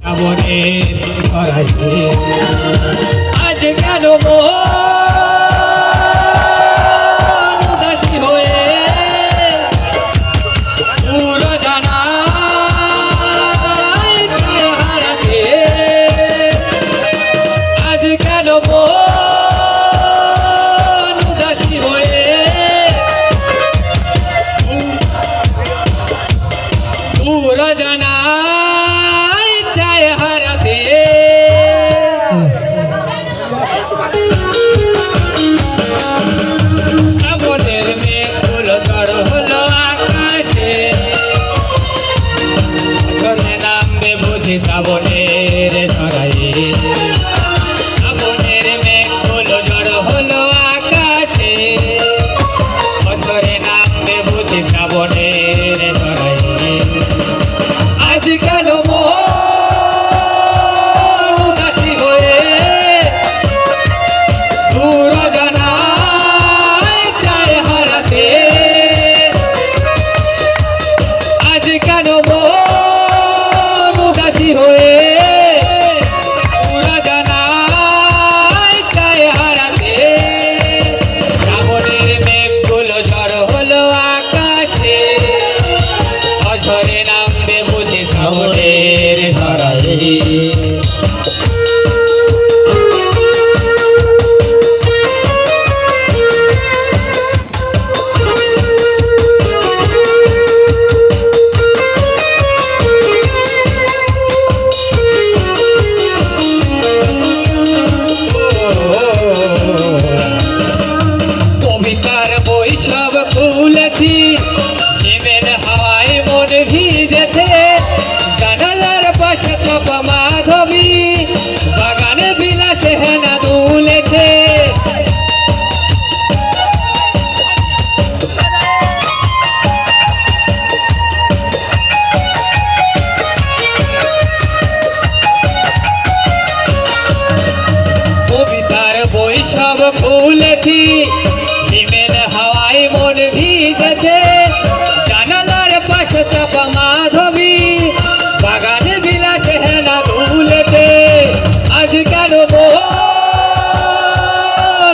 শ্রাবণের ধরাইতে আজ কেন উদাসী হয়ে উড়োজানা হারাতে আজ কেন উদাসী হয়ে উড়োজানা শ্রাবণের ধরায় শ্রাবণের মেঘগুলো জড় হলো আকাশে বছরে নামবে বুঝি শ্রাবণের ধরায় আজ কেন উদাসী হয়ে উড়োজানায় চায় হারাতে আজ কেন উদাসী হয়ে উড়োজানায় চায় হারাতে শ্রাবণের মেঘগুলো ঝড় হলো আকাশে অঝরে নামবে বুঝি শ্রাবণের ধরায় সব খুলেছি হিমেল হাওয়ায় মন ভিজেছে জানালার পাশে চাপা মাধবী বাগানে বিলাসে হেনা দুলেছে কবিতার বই সব খুলেছি হিমেল হাওয়ায় মন ভিজেছে জানালার পাশে চাপা মাধবী বাগানে বিলাসে হেনা দুলেছে আজ কেন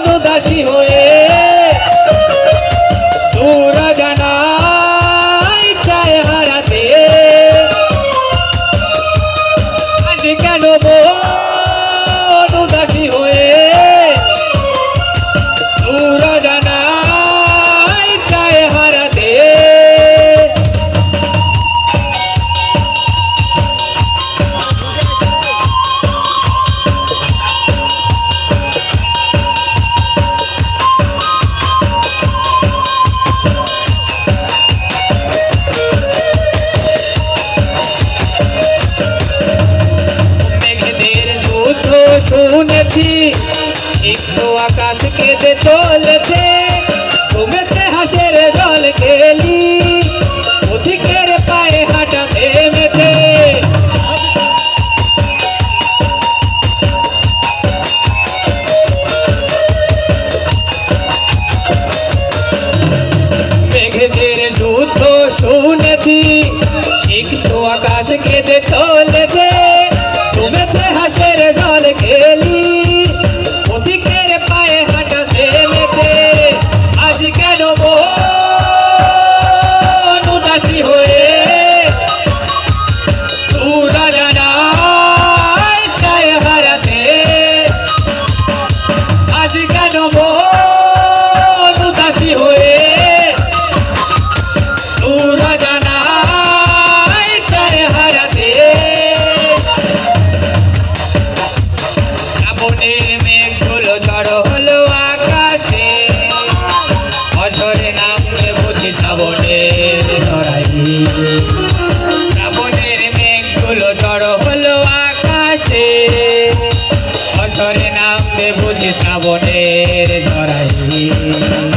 উদাসী হয়ে উড়োজানায় চায় হারাতে আজ কেন উদাসী হয়ে উড়োজানায় চায় হারাতে মেঘেদের যুদ্ধ শুনেছি একটু আকাশ কেঁদে চলেছে ঘুমেছে হাসের জল খেলি অধিকের পায়ে হাঁটা থেমেছে মেঘেদের যুদ্ধ শুনেছি একটু আকাশ কেঁদে চলেছে ঘুমেছে হাসের জল খেলি অধিকের পায়ে হাঁটা থেমেছে আজ কেন উদাসী হয়ে উড়োজানায় চায় হারাতে আজ কেন উদাসী হয়ে উড়োজানায় চায় হারাতে শ্রাবণের মেঘগুলো ঝড় হলো আকাশে অঝরে নামবে বুঝি শ্রাবণের ধরায় শ্রাবণের মেঘগুলো ঝড় হলো আকাশে অঝরে নামবে বুঝি শ্রাবণের ধরায়